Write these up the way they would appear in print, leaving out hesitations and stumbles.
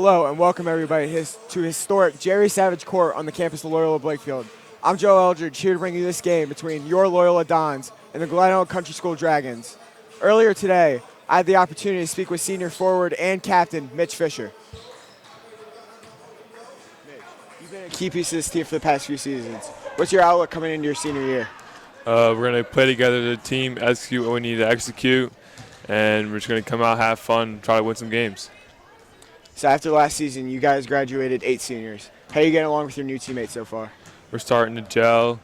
Hello and welcome everybody to historic Jerry Savage Court on the campus of Loyola Blakefield. I'm Joe Eldridge, here to bring you this game between your Loyola Dons and the Glenelg Country School Dragons. Earlier today, I had the opportunity to speak with senior forward and captain Mitch Fisher. Mitch, you've been a key piece of this team for the past few seasons. What's your outlook coming into your senior year? We're going to play together as a team, execute what we need to execute, and we're just going to come out, have fun, try to win some games. So after last season, you guys graduated 8 seniors. How are you getting along with your new teammates so far? We're starting to gel.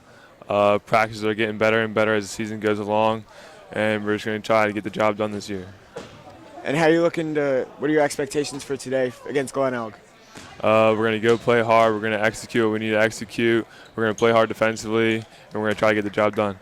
Practices are getting better and better as the season goes along, and we're just going to try to get the job done this year. And how are you what are your expectations for today against Glenelg? We're going to go play hard. We're going to execute what we need to execute. We're going to play hard defensively, and we're going to try to get the job done.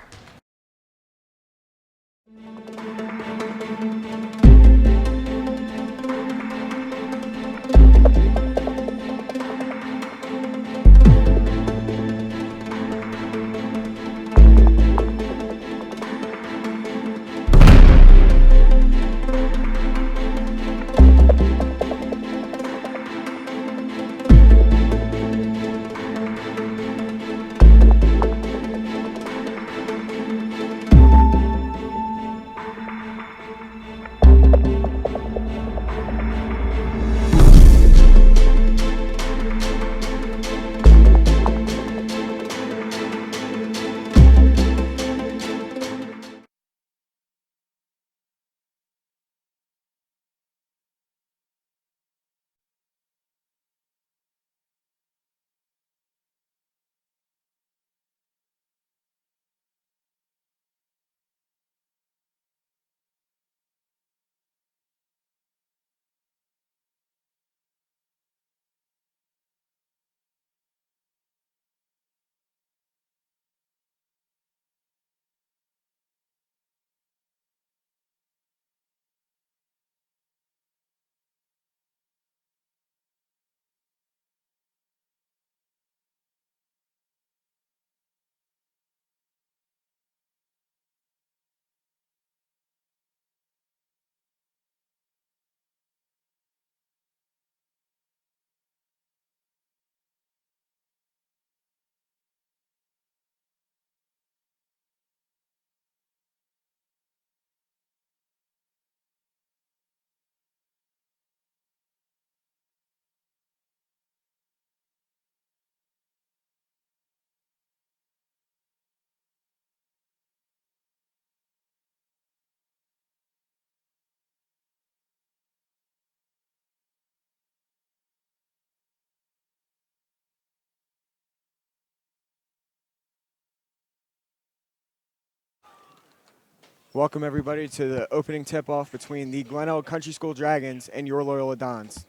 Welcome everybody to the opening tip-off between the Glenelg Country School Dragons and your Loyola Dons.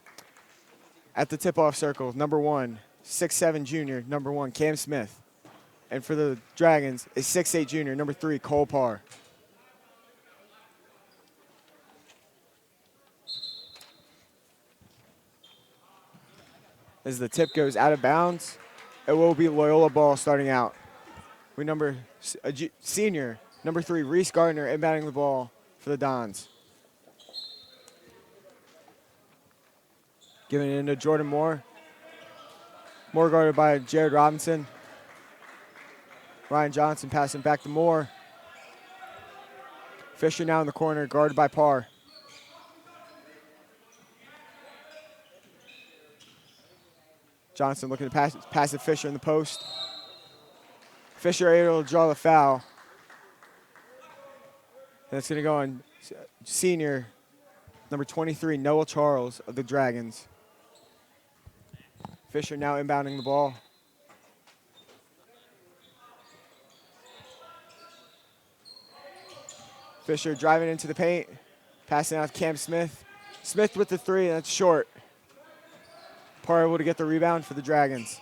At the tip-off circle, number 1, 6'7" junior, number 1, Cam Smith. And for the Dragons is 6'8" junior, number 3, Cole Parr. As the tip goes out of bounds, it will be Loyola ball starting out. We senior, number 3, Reese Gardner, inbounding the ball for the Dons. Giving it into Jordan Moore. Moore guarded by Jared Robinson. Ryan Johnson passing back to Moore. Fisher now in the corner, guarded by Parr. Johnson looking to pass it Fisher in the post. Fisher able to draw the foul. And it's going to go on senior, number 23, Noah Charles of the Dragons. Fisher now inbounding the ball. Fisher driving into the paint, passing out to Cam Smith. Smith with the 3, and that's short. Parr able to get the rebound for the Dragons.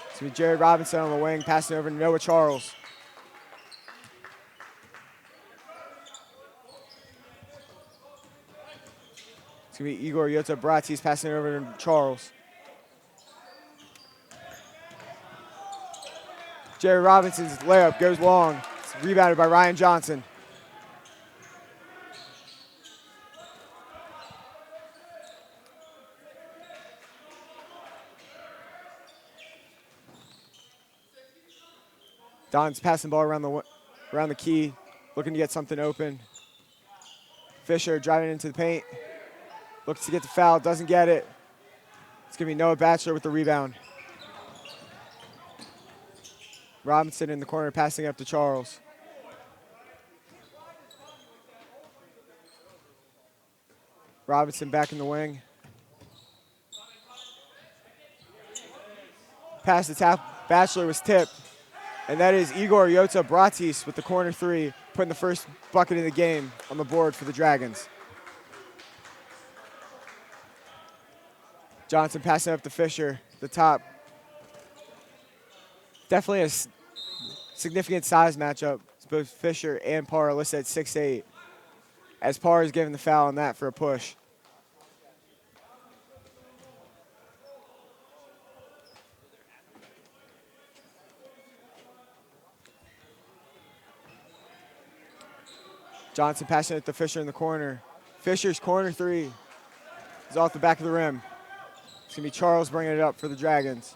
It's going to be Jared Robinson on the wing, passing over to Noah Charles. It's going to be Igor Yota Bratis passing it over to Charles. Jerry Robinson's layup goes long. It's rebounded by Ryan Johnson. Don's passing the ball around the key, looking to get something open. Fisher driving into the paint. Looks to get the foul, doesn't get it. It's going to be Noah Batchelor with the rebound. Robinson in the corner passing up to Charles. Robinson back in the wing. Pass to tap. Batchelor was tipped. And that is Igor Yota Bratis with the corner three, putting the first bucket of the game on the board for the Dragons. Johnson passing up to Fisher, the top. Definitely a significant size matchup. Both Fisher and Parr are listed at 6'8", as Parr is given the foul on that for a push. Johnson passing it to Fisher in the corner. Fisher's corner three is off the back of the rim. It's going to be Charles bringing it up for the Dragons.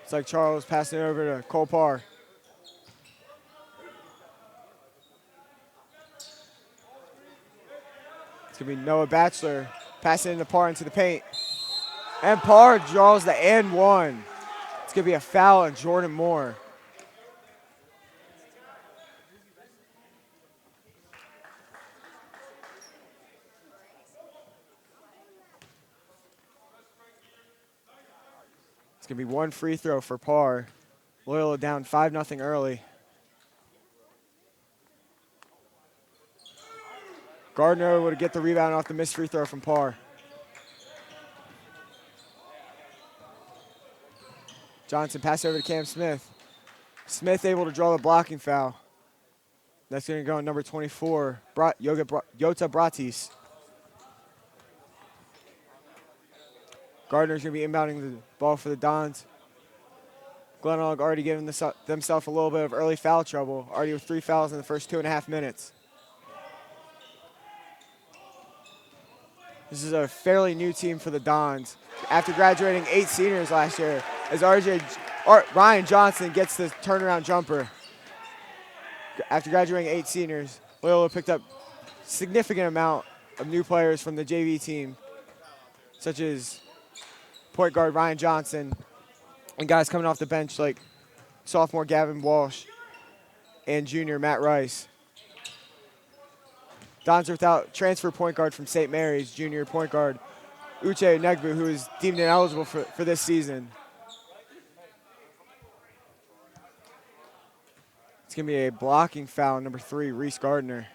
It's like Charles passing it over to Cole Parr. It's going to be Noah Batchelor passing into Parr into the paint. And Parr draws the and one. It's going to be a foul on Jordan Moore. It's going to be one free throw for Parr. Loyola down 5-0 early. Gardner able to get the rebound off the missed free throw from Parr. Johnson pass over to Cam Smith. Smith able to draw the blocking foul. That's going to go on number 24, Yota Bratis. Gardner's going to be inbounding the ball for the Dons. Glenelg already giving themselves a little bit of early foul trouble, already with 3 fouls in the first 2.5 minutes. This is a fairly new team for the Dons. After graduating 8 seniors last year, as Ryan Johnson gets the turnaround jumper. After graduating 8 seniors, Loyola picked up a significant amount of new players from the JV team, such as point guard Ryan Johnson and guys coming off the bench like sophomore Gavin Walsh and junior Matt Rice. Dons are without transfer point guard from St. Mary's, junior point guard Uche Negbu, who is deemed ineligible for this season. It's going to be a blocking foul, number 3, Reese Gardner.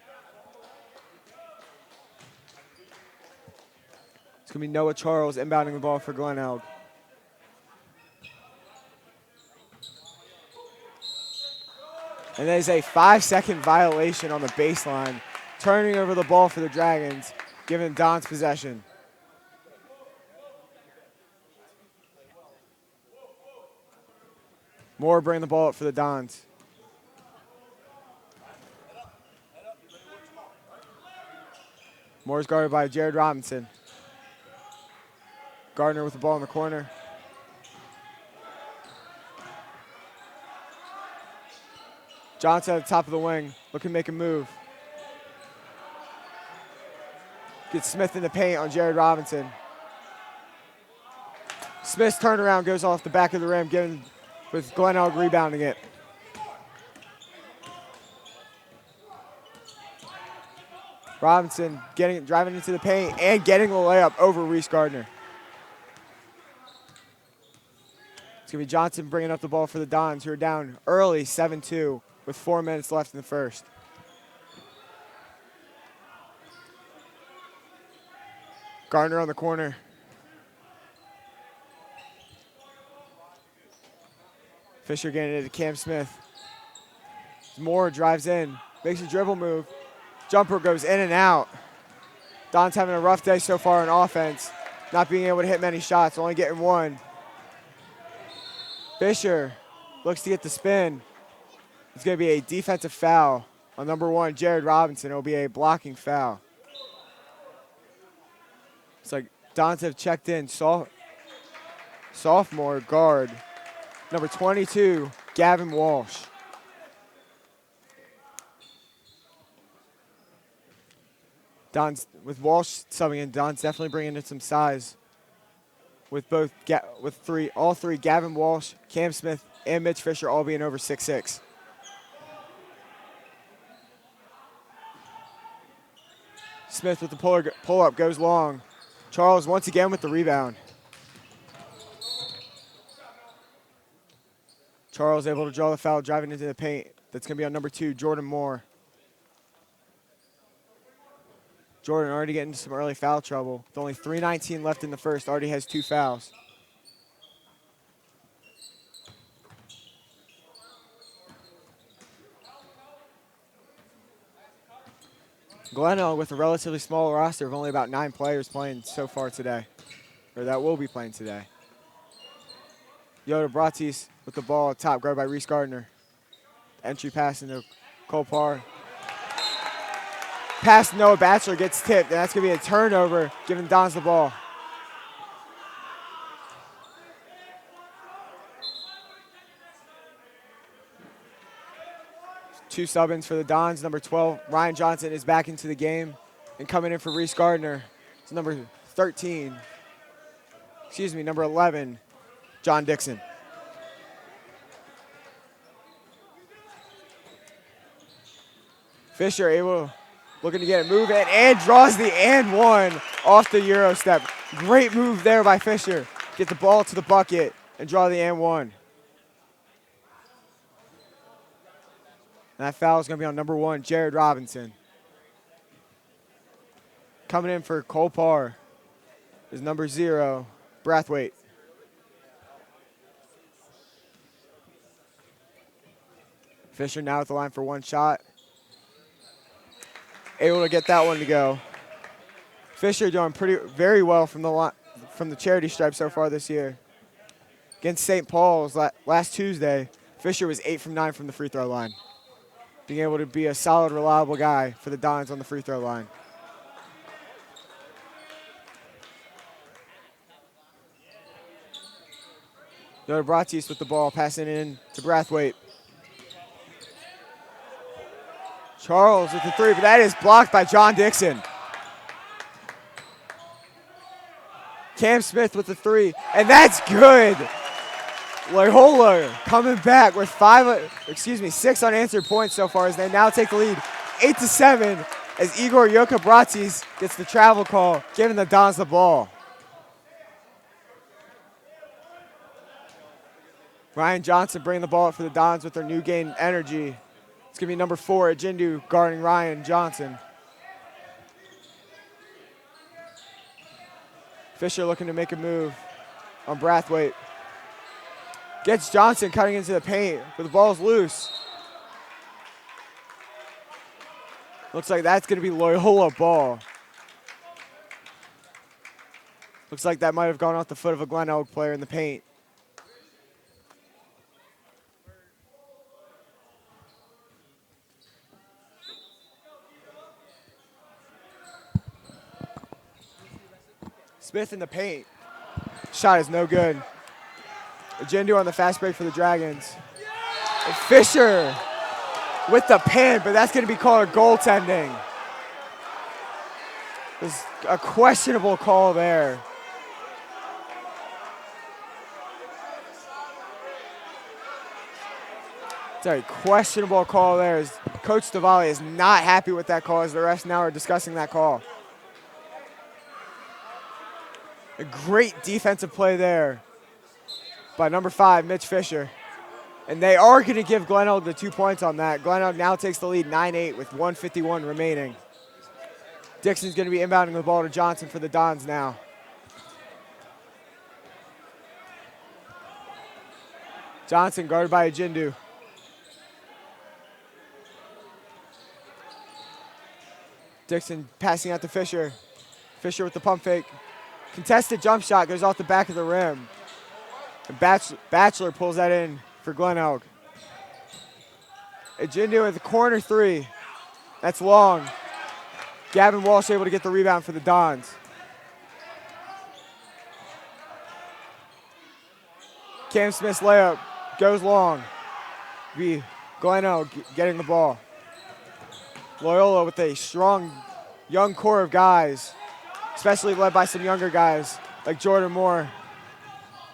It's going to be Noah Charles inbounding the ball for Glenelg. And there's a 5-second violation on the baseline, turning over the ball for the Dragons, giving Don's possession. Moore bringing the ball up for the Dons. Moore's guarded by Jared Robinson. Gardner with the ball in the corner. Johnson at the top of the wing, looking to make a move. Gets Smith in the paint on Jared Robinson. Smith's turnaround goes off the back of the rim, with Glenelg rebounding it. Robinson driving into the paint and getting the layup over Reese Gardner. It's going to be Johnson bringing up the ball for the Dons, who are down early 7-2 with 4 minutes left in the first. Gardner on the corner. Fisher getting it to Cam Smith. Moore drives in, makes a dribble move. Jumper goes in and out. Don's having a rough day so far on offense, not being able to hit many shots, only getting one. Fisher looks to get the spin. It's going to be a defensive foul on number 1, Jared Robinson. It will be a blocking foul. It's like Dons have checked in sophomore guard, number 22, Gavin Walsh. Dons, with Walsh subbing in, Dons definitely bringing in some size. With all three, Gavin Walsh, Cam Smith, and Mitch Fisher all being over 6'6". Smith with the pull-up goes long. Charles once again with the rebound. Charles able to draw the foul, driving into the paint. That's going to be on number 2, Jordan Moore. Jordan already getting into some early foul trouble. With only 3:19 left in the first, already has 2 fouls. Glenelg with a relatively small roster of only about 9 players playing so far today, or that will be playing today. Yoda Bratis with the ball, top guard by Reese Gardner. Entry pass into Cole Parr. Pass Noah Batchelor gets tipped, and that's going to be a turnover, giving Dons the ball. Two sub-ins for the Dons. Number 12, Ryan Johnson is back into the game. And coming in for Reese Gardner is number 11, John Dixon. Fisher looking to get a move in and draws the and one off the Euro step. Great move there by Fisher. Get the ball to the bucket and draw the and one. And that foul is going to be on number 1, Jared Robinson. Coming in for Cole Parr is number 0, Brathwaite. Fisher now at the line for one shot. Able to get that one to go. Fisher doing very well from the charity stripe so far this year. Against St. Paul's last Tuesday, Fisher was 8 from 9 from the free throw line. Being able to be a solid, reliable guy for the Dons on the free throw line. Yoda Bratis with the ball, passing in to Brathwaite. Charles with the 3, but that is blocked by John Dixon. Cam Smith with the 3, and that's good. Loyola coming back with 6 unanswered points so far as they now take the lead 8-7 as Igor Yokabratis gets the travel call, giving the Dons the ball. Ryan Johnson bringing the ball up for the Dons with their new gain energy. It's going to be number 4, Ajindu, guarding Ryan Johnson. Fisher looking to make a move on Brathwaite. Gets Johnson cutting into the paint, but the ball's loose. Looks like that's going to be Loyola ball. Looks like that might have gone off the foot of a Glenelg player in the paint. Smith in the paint. Shot is no good. Ajindu on the fast break for the Dragons. And Fisher with the pin, but that's going to be called a goaltending. There's a questionable call there. It's a questionable call there. As Coach Stavali is not happy with that call as the refs now are discussing that call. A great defensive play there by number 5, Mitch Fisher. And they are going to give Glenelg the 2 points on that. Glenelg now takes the lead 9-8 with 1:51 remaining. Dixon's going to be inbounding the ball to Johnson for the Dons now. Johnson guarded by Ajindu. Dixon passing out to Fisher. Fisher with the pump fake. Contested jump shot goes off the back of the rim. And Batchelor pulls that in for Glenelg. Ajindu with the corner 3. That's long. Gavin Walsh able to get the rebound for the Dons. Cam Smith's layup goes long. Be Glenelg getting the ball. Loyola with a strong young core of guys, especially led by some younger guys like Jordan Moore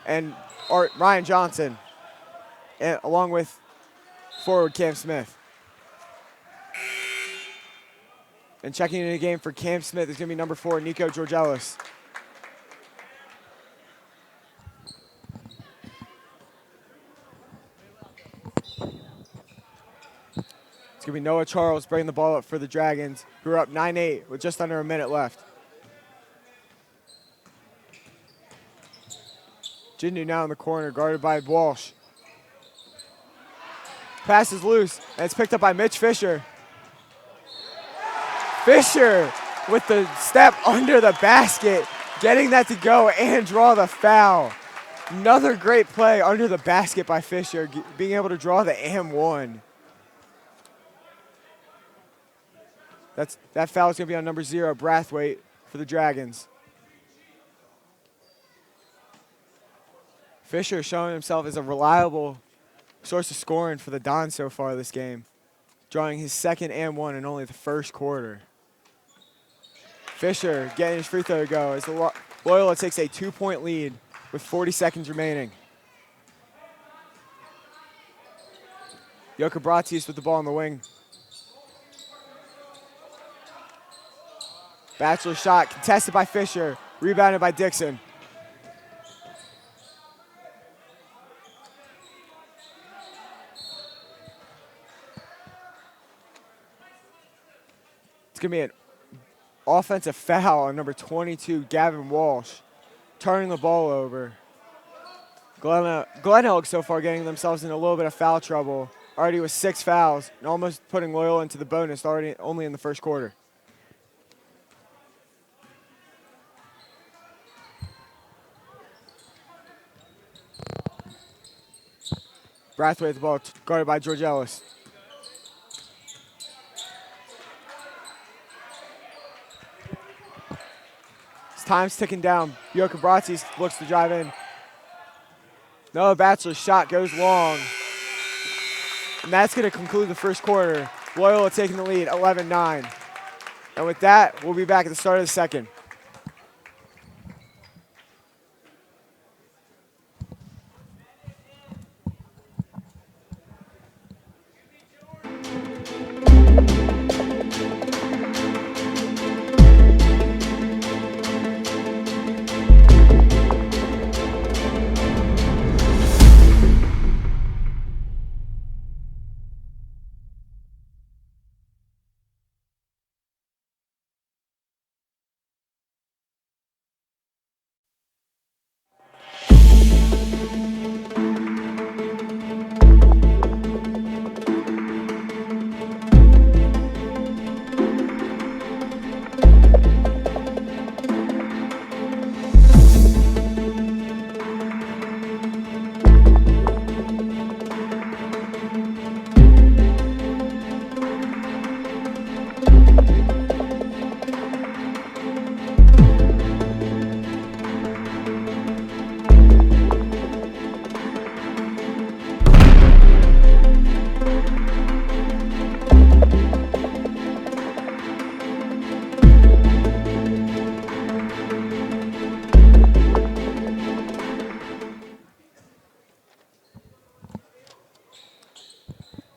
and Ryan Johnson, and along with forward Cam Smith. And checking into the game for Cam Smith is going to be number 4, Nico Georgelis. It's going to be Noah Charles bringing the ball up for the Dragons, who are up 9-8 with just under a minute left. Jindu now in the corner, guarded by Walsh. Pass is loose, and it's picked up by Mitch Fisher. Fisher with the step under the basket, getting that to go and draw the foul. Another great play under the basket by Fisher, being able to draw the and-one. That foul is going to be on number 0, Brathwaite, for the Dragons. Fisher showing himself as a reliable source of scoring for the Dons so far this game, drawing his second and-one in only the first quarter. Fisher getting his free throw to go as the Loyola takes a 2-point lead with 40 seconds remaining. Jokabratis with the ball on the wing. Bachelor shot contested by Fisher, rebounded by Dixon. It's going to be an offensive foul on number 22, Gavin Walsh, turning the ball over. Glenelg so far getting themselves in a little bit of foul trouble, already with 6 fouls, and almost putting Loyola into the bonus only in the first quarter. Brathwaite with the ball, guarded by George Ellis. Time's ticking down. Jokabratis looks to drive in. Noah Bachelor's shot goes long. And that's going to conclude the first quarter. Loyola taking the lead, 11-9. And with that, we'll be back at the start of the second.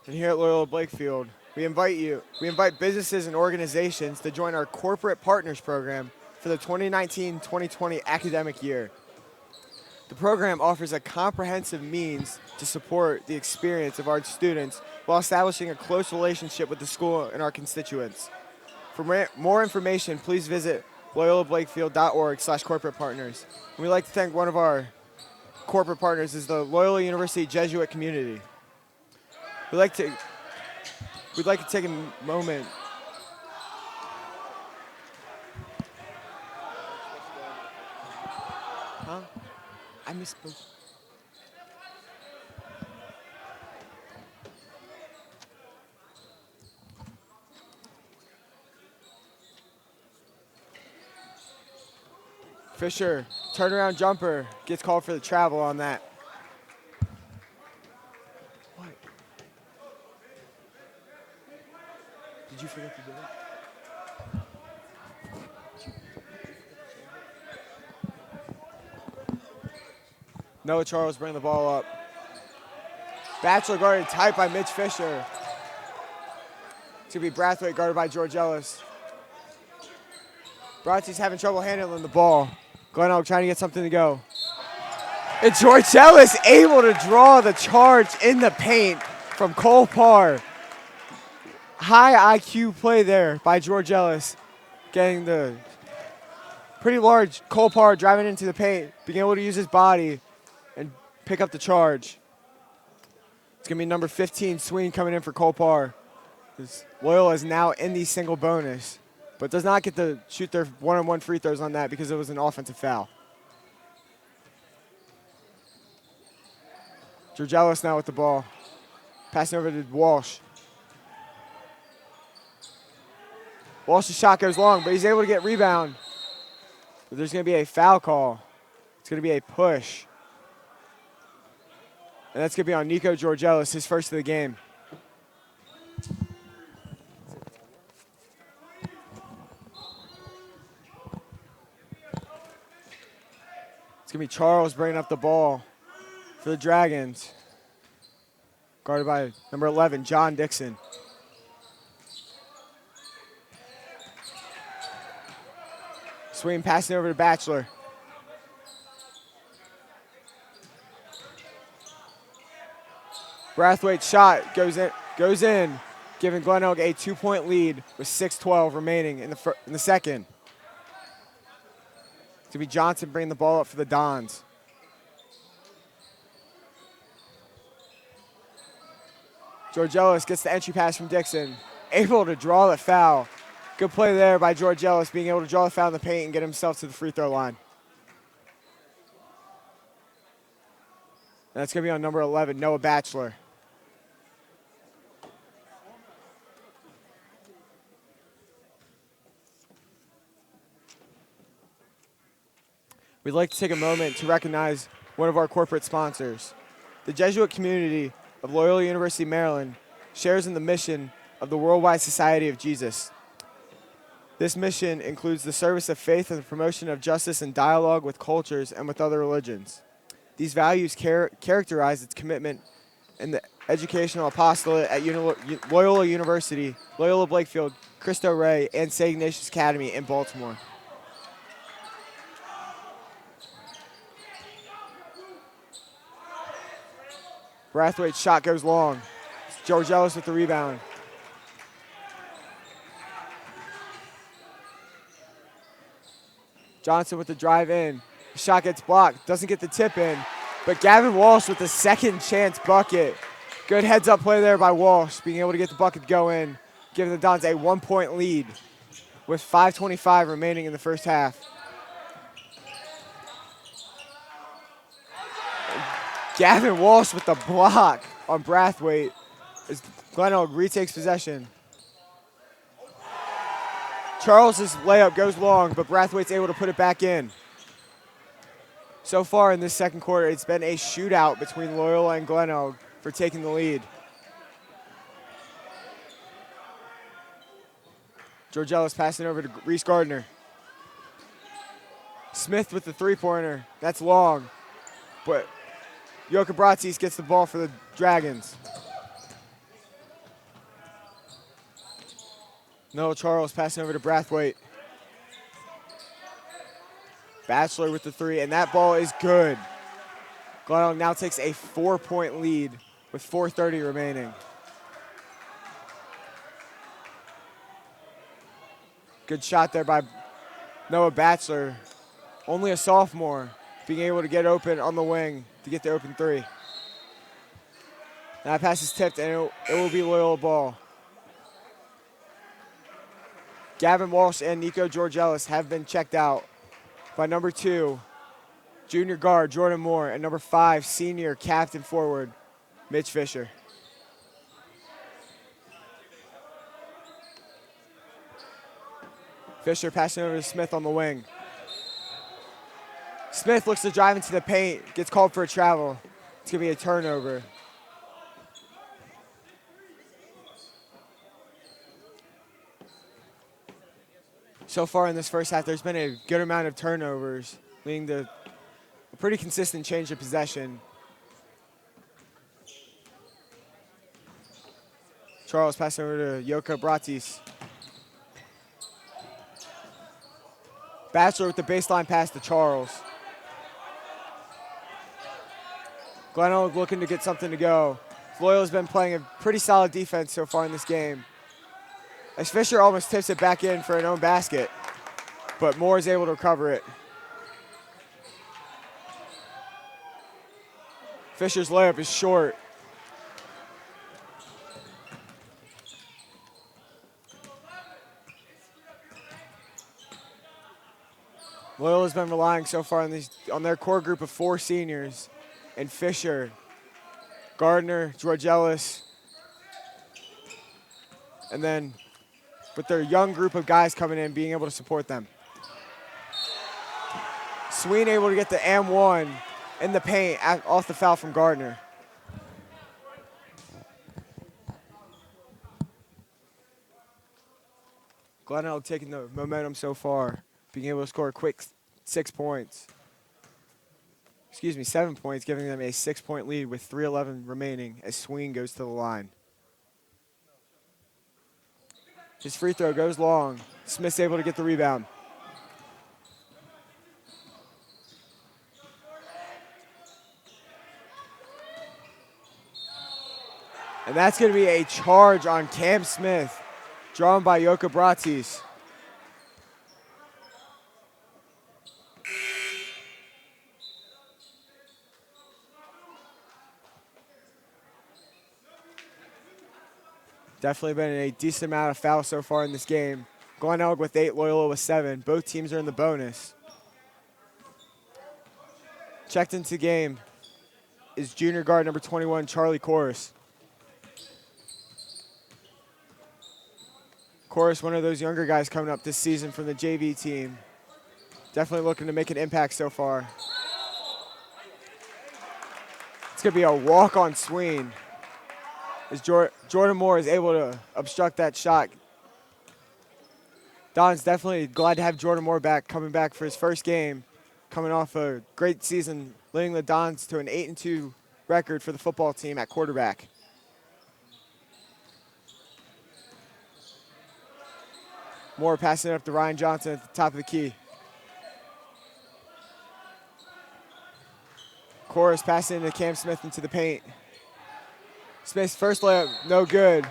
And here at Loyola Blakefield, we invite businesses and organizations to join our Corporate Partners Program for the 2019-2020 academic year. The program offers a comprehensive means to support the experience of our students while establishing a close relationship with the school and our constituents. For more information, please visit loyolablakefield.org/corporate partners. And we'd like to thank one of our corporate partners is the Loyola University Jesuit community. We'd like to take a moment. Huh? I misspoke. Fisher, turnaround jumper, gets called for the travel on that. Noah Charles bringing the ball up. Batchelor guarded tight by Mitch Fisher. It's going to be Brathwaite guarded by George Ellis. Bratzi's having trouble handling the ball. Glenelg trying to get something to go. And George Ellis able to draw the charge in the paint from Cole Parr. High IQ play there by George Ellis. Getting the pretty large Cole Parr driving into the paint, being able to use his body and pick up the charge. It's going to be number 15, Sween, coming in for Cole Parr. Loyola is now in the single bonus, but does not get to shoot their one-on-one free throws on that because it was an offensive foul. George Ellis now with the ball. Passing over to Walsh. Walsh's shot goes long, but he's able to get rebound. But there's going to be a foul call. It's going to be a push. And that's going to be on Nico George Ellis, his first of the game. It's going to be Charles bringing up the ball for the Dragons. Guarded by number 11, John Dixon. Swing passing over to Batchelor. Brathwaite's shot goes in, giving Glenelg a 2-point lead with 6:12 remaining in the second. It's going to be Johnson bringing the ball up for the Dons. George Ellis gets the entry pass from Dixon, able to draw the foul. Good play there by George Ellis, being able to draw the foul in the paint and get himself to the free throw line. And that's going to be on number 11, Noah Batchelor. We'd like to take a moment to recognize one of our corporate sponsors. The Jesuit community of Loyola University, Maryland, shares in the mission of the Worldwide Society of Jesus. This mission includes the service of faith and the promotion of justice and dialogue with cultures and with other religions. These values characterize its commitment in the educational apostolate at Loyola University, Loyola Blakefield, Cristo Rey, and St. Ignatius Academy in Baltimore. Brathwaite's shot goes long. It's George Ellis with the rebound. Johnson with the drive in. The shot gets blocked, doesn't get the tip in, but Gavin Walsh with the second chance bucket. Good heads up play there by Walsh, being able to get the bucket to go in, giving the Dons a 1-point lead with 5:25 remaining in the first half. Gavin Walsh with the block on Brathwaite as Glenelg retakes possession. Charles's layup goes long, but Brathwaite's able to put it back in. So far in this second quarter, it's been a shootout between Loyola and Glenelg for taking the lead. George Ellis passing over to Reese Gardner. Smith with the three-pointer. That's long, but Joka Bratsis gets the ball for the Dragons. Noah Charles passing over to Brathwaite. Batchelor with the three, and that ball is good. Glenelg now takes a 4-point lead with 4:30 remaining. Good shot there by Noah Batchelor. Only a sophomore, being able to get open on the wing to get the open three. That pass is tipped, and it will be Loyola ball. Gavin Walsh and Nico George Ellis have been checked out by number 2, junior guard Jordan Moore, and number 5, senior captain forward Mitch Fisher. Fisher passing over to Smith on the wing. Smith looks to drive into the paint, gets called for a travel. It's going to be a turnover. So far in this first half, there's been a good amount of turnovers, leading to a pretty consistent change of possession. Charles passing over to Yoka Bratis. Bachelor with the baseline pass to Charles. Glenelg looking to get something to go. Loyola's been playing a pretty solid defense so far in this game. As Fisher almost tips it back in for an own basket, but Moore is able to recover it. Fisher's layup is short. Loyola's been relying so far on their core group of 4 seniors, and Fisher, Gardner, George Ellis, and then with their young group of guys coming in, being able to support them. Sween able to get the M1 in the paint off the foul from Gardner. Glenelg taking the momentum so far, being able to score a quick 6 points. 7 points, giving them a 6-point lead with 3:11 remaining as Sween goes to the line. His free throw goes long. Smith's able to get the rebound. And that's going to be a charge on Cam Smith, drawn by Yoka Bratis. Definitely been a decent amount of fouls so far in this game. Glenelg with 8, Loyola with 7. Both teams are in the bonus. Checked into the game is junior guard number 21, Charlie Corus. Corus, one of those younger guys coming up this season from the JV team. Definitely looking to make an impact so far. It's going to be a walk on Sween, as Jordan Moore is able to obstruct that shot. Don's definitely glad to have Jordan Moore back, coming back for his first game, coming off a great season, leading the Dons to an 8-2 record for the football team at quarterback. Moore passing it up to Ryan Johnson at the top of the key. Corus passing into Cam Smith into the paint. Smith's first layup, no good,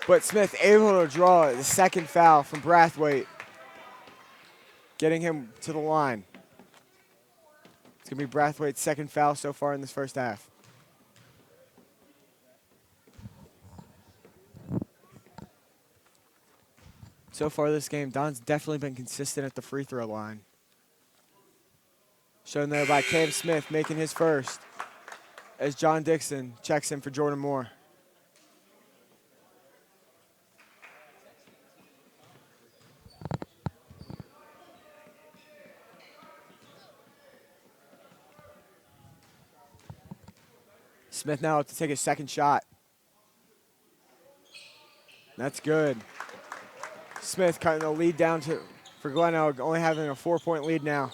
but Smith able to draw the second foul from Brathwaite, getting him to the line. It's going to be Brathwaite's second foul so far in this first half. So far this game, Don's definitely been consistent at the free throw line. Shown there by Cam Smith making his first, as John Dixon checks in for Jordan Moore. Smith now up to take his second shot. That's good. Smith cutting the lead down for Glenelg, only having a 4-point lead now.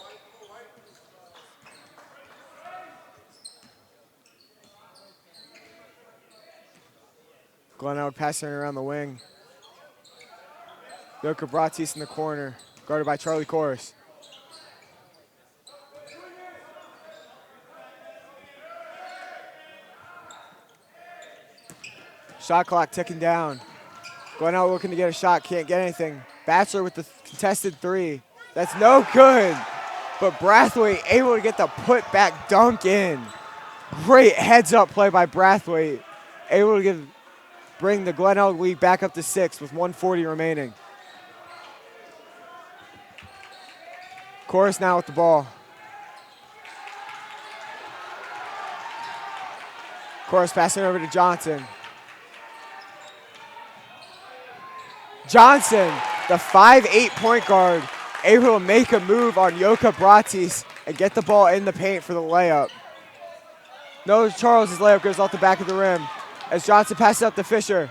Glenelg passing it around the wing. Yoka Bratis in the corner, guarded by Charlie Corus. Shot clock ticking down. Glenelg looking to get a shot, can't get anything. Bachelor with the contested 3. That's no good, but Brathwaite able to get the put-back dunk in. Great heads-up play by Brathwaite, able to bring the Glenelg lead back up to 6 with 1:40 remaining. Corus now with the ball. Corus passing over to Johnson. Johnson, the 5'8" point guard, able to make a move on Yoka Bratis and get the ball in the paint for the layup. No, Charles' layup goes off the back of the rim as Johnson passes up to Fisher.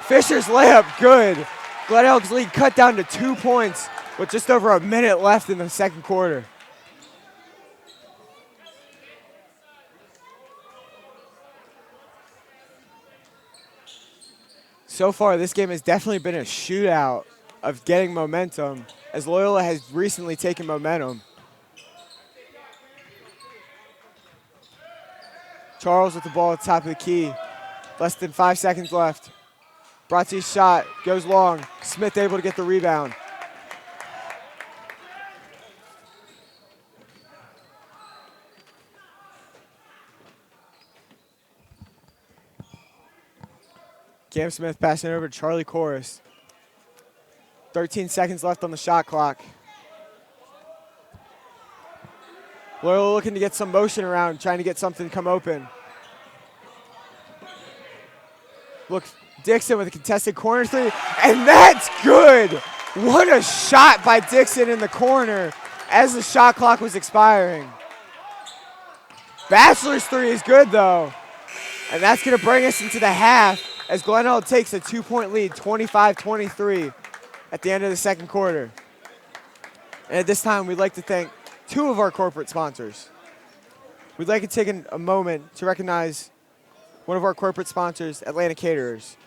Fisher's layup good. Glenelg's lead cut down to 2 points with just over a minute left in the second quarter. So far, this game has definitely been a shootout of getting momentum, as Loyola has recently taken momentum. Charles with the ball at the top of the key. Less than 5 seconds left. Bratzi's shot goes long. Smith able to get the rebound. Cam Smith passing it over to Charlie Corus. 13 seconds left on the shot clock. Loyola looking to get some motion around, trying to get something to come open. Look, Dixon with a contested corner three, and that's good! What a shot by Dixon in the corner as the shot clock was expiring. Bachelor's three is good though, and that's gonna bring us into the half as Glenelg takes a 2-point lead, 25-23 at the end of the second quarter. And at this time, we'd like to thank two of our corporate sponsors. We'd like to take a moment to recognize one of our corporate sponsors, Atlanta Caterers.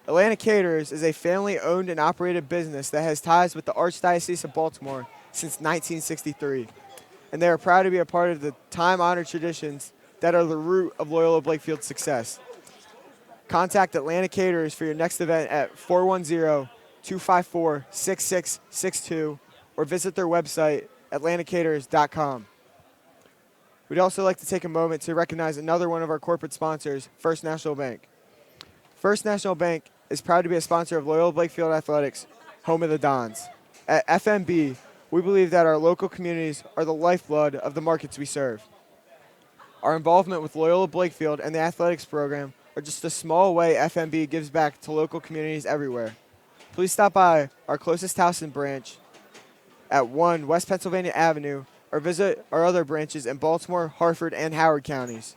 Atlanta Caterers is a family-owned and operated business that has ties with the Archdiocese of Baltimore since 1963. And they are proud to be a part of the time-honored traditions that are the root of Loyola Blakefield's success. Contact Atlanta Caterers for your next event at 410-254-6662 or visit their website, atlantacaterers.com. We'd also like to take a moment to recognize another one of our corporate sponsors, First National Bank. First National Bank is proud to be a sponsor of Loyola Blakefield Athletics, home of the Dons. At FNB, we believe that our local communities are the lifeblood of the markets we serve. Our involvement with Loyola Blakefield and the athletics program are just a small way FNB gives back to local communities everywhere. Please stop by our closest Towson branch at 1 West Pennsylvania Avenue or visit our other branches in Baltimore, Harford, and Howard counties.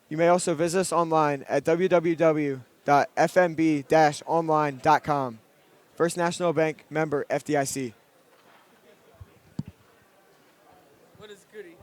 You may also visit us online at www.fnb-online.com. First National Bank, member FDIC. What is goody?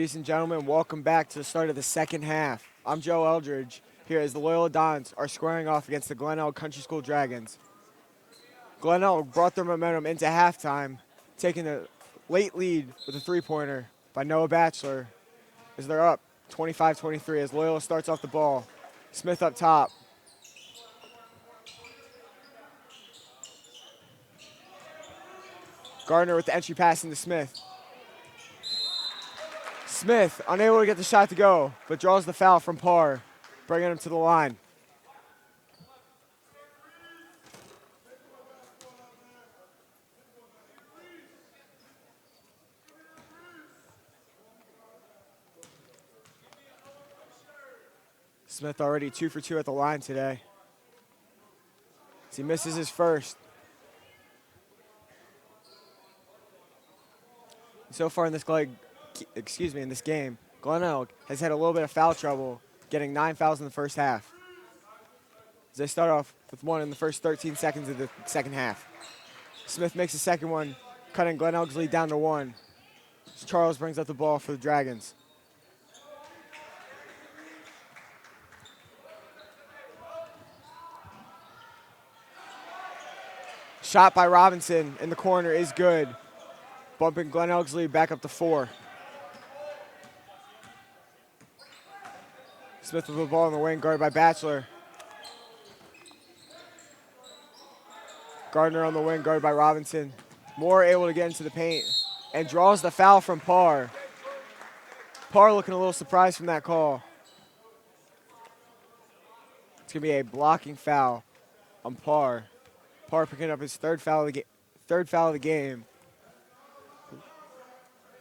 Ladies and gentlemen, welcome back to the start of the second half. I'm Joe Eldridge, here as the Loyola Dons are squaring off against the Glenelg Country School Dragons. Glenelg brought their momentum into halftime, taking a late lead with a three-pointer by Noah Batchelor as they're up 25-23 as Loyola starts off the ball. Smith up top. Gardner with the entry pass into Smith. Smith unable to get the shot to go, but draws the foul from Parr, bringing him to the line. Smith already 2 for 2 at the line today, as he misses his first. So far in this game, Glenelg has had a little bit of foul trouble, getting 9 fouls in the first half. As they start off with one in the first 13 seconds of the second half. Smith makes the second one, cutting Glenelg's lead down to 1. As Charles brings up the ball for the Dragons. Shot by Robinson in the corner is good, bumping Glenelg's lead back up to 4. Smith with the ball in the wing, guarded by Batchelor. Gardner on the wing, guarded by Robinson. Moore able to get into the paint and draws the foul from Parr. Parr looking a little surprised from that call. It's going to be a blocking foul on Parr. Parr picking up his third foul of the game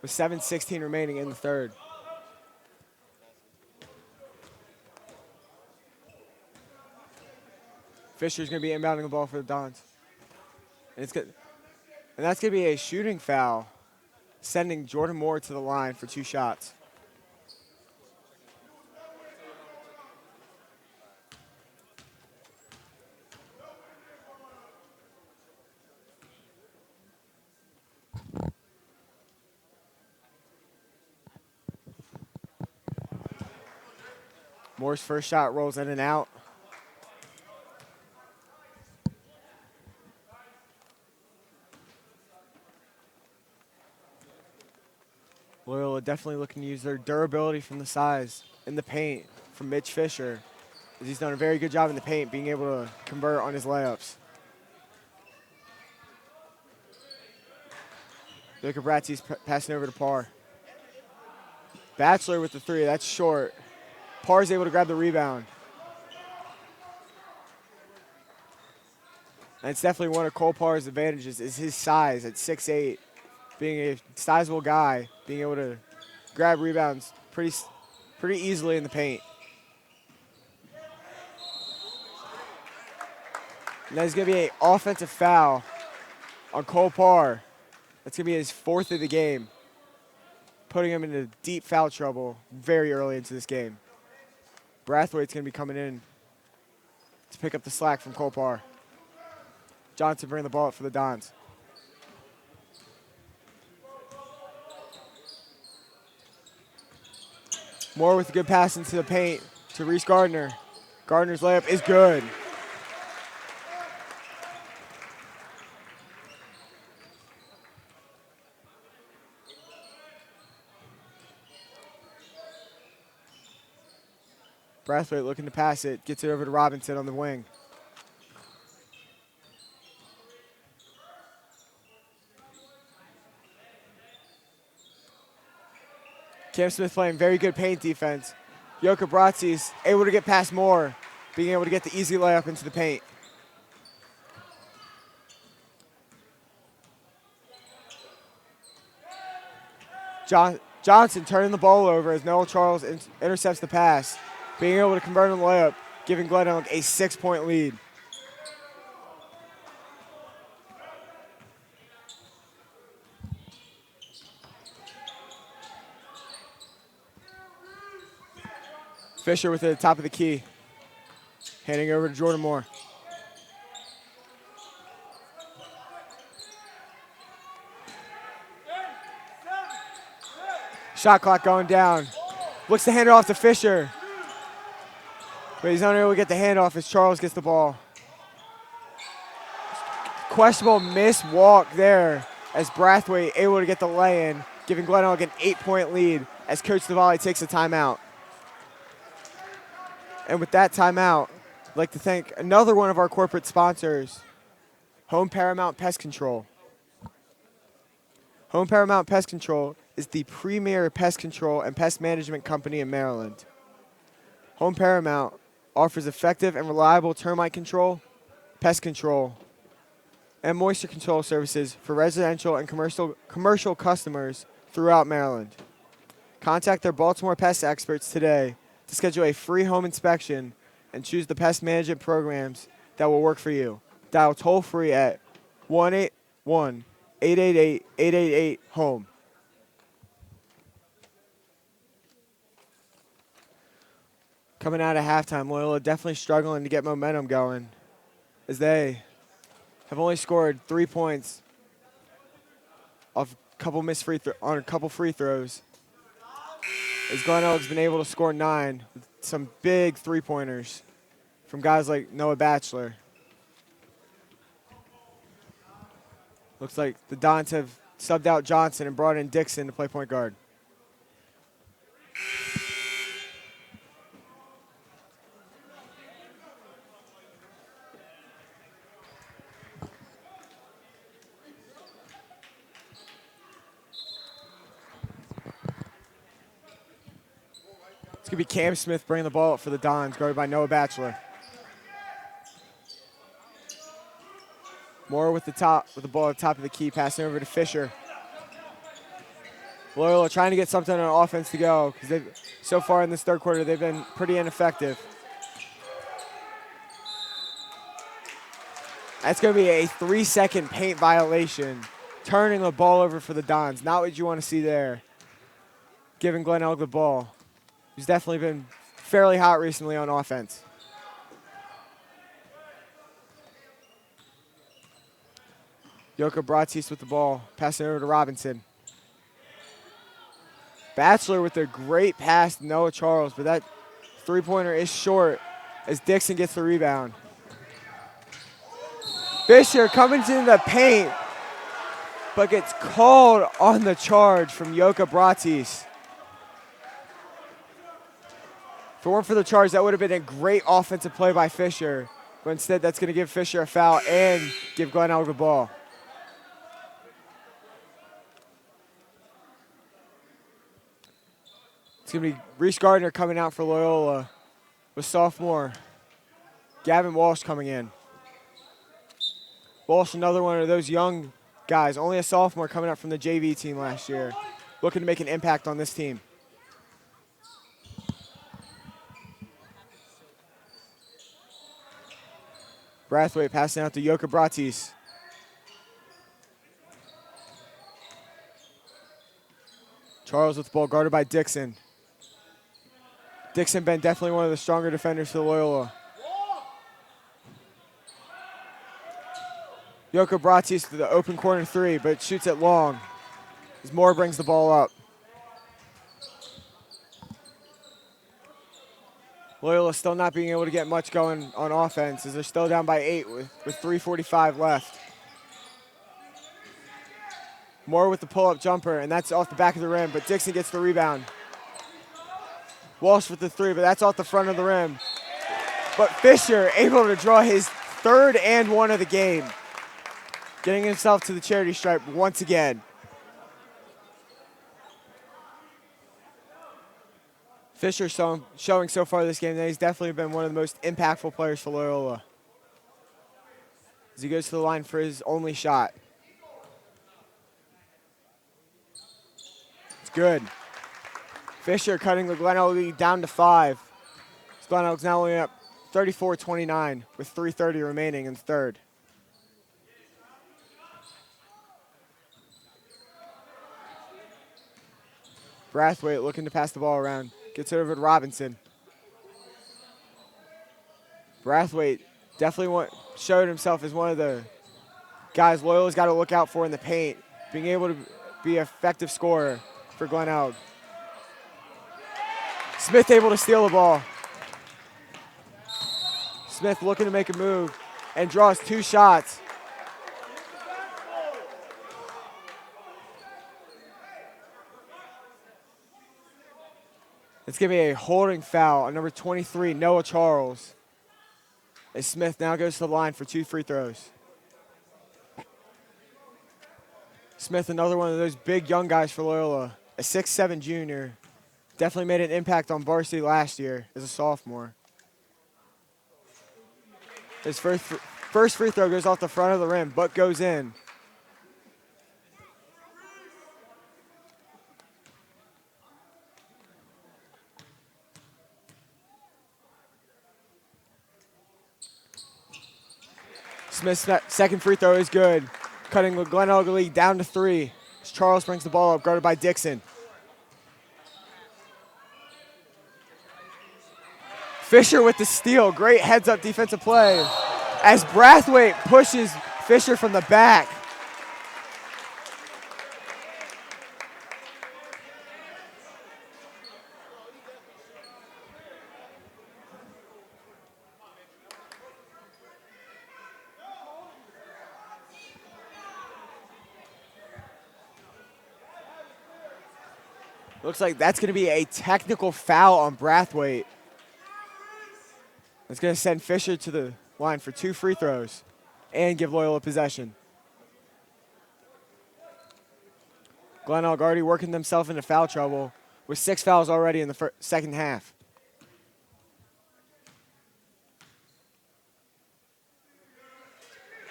with 7:16 remaining in the third. Fisher's going to be inbounding the ball for the Dons. And that's going to be a shooting foul, sending Jordan Moore to the line for 2 shots. Moore's first shot rolls in and out. Loyola definitely looking to use their durability from the size in the paint from Mitch Fisher, as he's done a very good job in the paint, being able to convert on his layups. Jacob Bratzy's passing over to Parr. Batchelor with the 3, that's short. Parr's able to grab the rebound. And it's definitely one of Cole Parr's advantages is his size at 6'8", being a sizable guy, being able to grab rebounds pretty easily in the paint. And that's going to be an offensive foul on Cole Parr. That's going to be his 4th of the game, putting him into deep foul trouble very early into this game. Brathwaite's going to be coming in to pick up the slack from Cole Parr. Johnson bringing the ball up for the Dons. Moore with a good pass into the paint to Reese Gardner. Gardner's layup is good. Brathwaite looking to pass it, gets it over to Robinson on the wing. Cam Smith playing very good paint defense. Jacob Bratzy's able to get past Moore, being able to get the easy layup into the paint. Johnson turning the ball over as Noel Charles intercepts the pass, being able to convert on the layup, giving Glenelg a 6-point lead. Fisher with it at the top of the key, handing over to Jordan Moore. Shot clock going down. Looks to hand it off to Fisher. But he's unable to get the handoff as Charles gets the ball. Questionable missed walk there as Brathwaite able to get the lay-in, giving Glenelg an 8-point lead as Coach Davali takes a timeout. And with that timeout, I'd like to thank another one of our corporate sponsors, Home Paramount Pest Control. Home Paramount Pest Control is the premier pest control and pest management company in Maryland. Home Paramount offers effective and reliable termite control, pest control, and moisture control services for residential and commercial customers throughout Maryland. Contact their Baltimore pest experts today to schedule a free home inspection and choose the pest management programs that will work for you. Dial toll-free at 1-888-888-888-HOME. Coming out of halftime, Loyola definitely struggling to get momentum going as they have only scored 3 points off on a couple free throws. As Glenelg's been able to score 9 with some big three-pointers from guys like Noah Batchelor. Looks like the Dons have subbed out Johnson and brought in Dixon to play point guard. It's going to be Cam Smith bringing the ball up for the Dons, guarded by Noah Batchelor. Moore with the ball at the top of the key, passing over to Fisher. Loyola trying to get something on offense to go because so far in this third quarter they've been pretty ineffective. That's going to be a 3-second paint violation, turning the ball over for the Dons. Not what you want to see there. Giving Glenelg the ball. He's definitely been fairly hot recently on offense. Yoka Bratis with the ball, passing it over to Robinson. Batchelor with a great pass to Noah Charles, but that three-pointer is short as Dixon gets the rebound. Fisher coming into the paint, but gets called on the charge from Yoka Bratis. If it weren't for the charge, that would have been a great offensive play by Fisher, but instead that's going to give Fisher a foul and give Glenelg the ball. It's going to be Reese Gardner coming out for Loyola with sophomore Gavin Walsh coming in. Walsh, another one of those young guys, only a sophomore coming up from the JV team last year, looking to make an impact on this team. Brathwaite passing out to Yoka Bratis. Charles with the ball, guarded by Dixon. Dixon been definitely one of the stronger defenders for Loyola. Yoka Bratis to the open corner three, but shoots it long as Moore brings the ball up. Loyola still not being able to get much going on offense as they're still down by 8 with 3:45 left. Moore with the pull-up jumper, and that's off the back of the rim, but Dixon gets the rebound. Walsh with the three, but that's off the front of the rim. But Fisher able to draw his third and one of the game, getting himself to the charity stripe once again. Fisher showing so far this game that he's definitely been one of the most impactful players for Loyola as he goes to the line for his only shot. It's good. Fisher cutting the Glenelg lead down to 5. Glenelg's now only up 34-29 with 3:30 remaining in the third. Brathwaite looking to pass the ball around. Gets it over to Robinson. Brathwaite definitely showed himself as one of the guys Loyola's got to look out for in the paint, being able to be an effective scorer for Glenelg. Smith able to steal the ball. Smith looking to make a move and draws 2 shots. It's going to be a holding foul on number 23, Noah Charles, as Smith now goes to the line for 2 free throws. Smith, another one of those big young guys for Loyola, a 6'7" junior. Definitely made an impact on varsity last year as a sophomore. His first free throw goes off the front of the rim, but goes in. Smith's second free throw is good, cutting the Glenelg lead down to 3. As Charles brings the ball up, guarded by Dixon. Fisher with the steal. Great heads-up defensive play as Brathwaite pushes Fisher from the back. Looks like that's going to be a technical foul on Brathwaite. It's going to send Fisher to the line for 2 free throws and give Loyola possession. Glenelg already working themselves into foul trouble with 6 fouls already in the second half.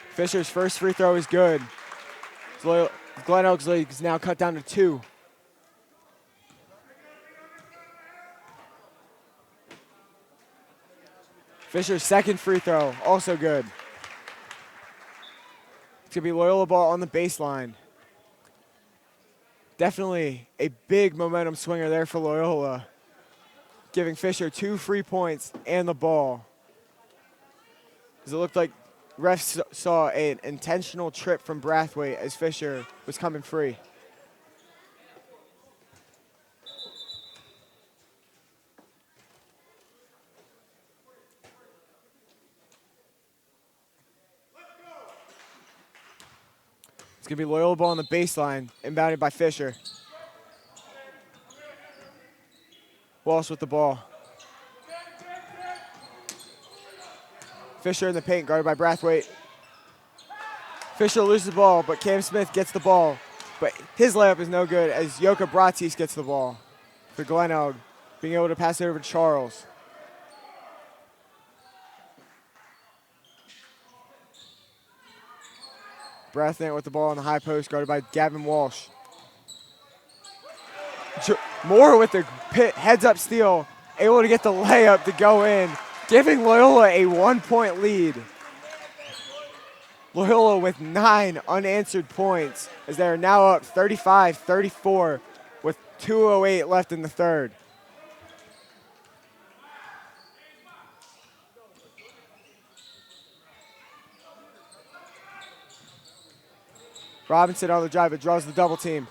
Fisher's first free throw is good. Glenelg's lead is now cut down to 2. Fisher's second free throw, also good. It's going to be Loyola ball on the baseline. Definitely a big momentum swinger there for Loyola, giving Fisher 2 free points and the ball. As it looked like refs saw an intentional trip from Brathwaite as Fisher was coming free. It's going to be Loyola ball on the baseline, inbounded by Fisher. Walsh with the ball. Fisher in the paint, guarded by Brathwaite. Fisher loses the ball, but Cam Smith gets the ball. But his layup is no good as Joka Bratis gets the ball for Glenelg, being able to pass it over to Charles. Brathwaite with the ball on the high post, guarded by Gavin Walsh. Moore with the heads-up steal, able to get the layup to go in, giving Loyola a 1-point lead. Loyola with 9 unanswered points as they are now up 35-34 with 2:08 left in the third. Robinson on the drive, but draws the double team.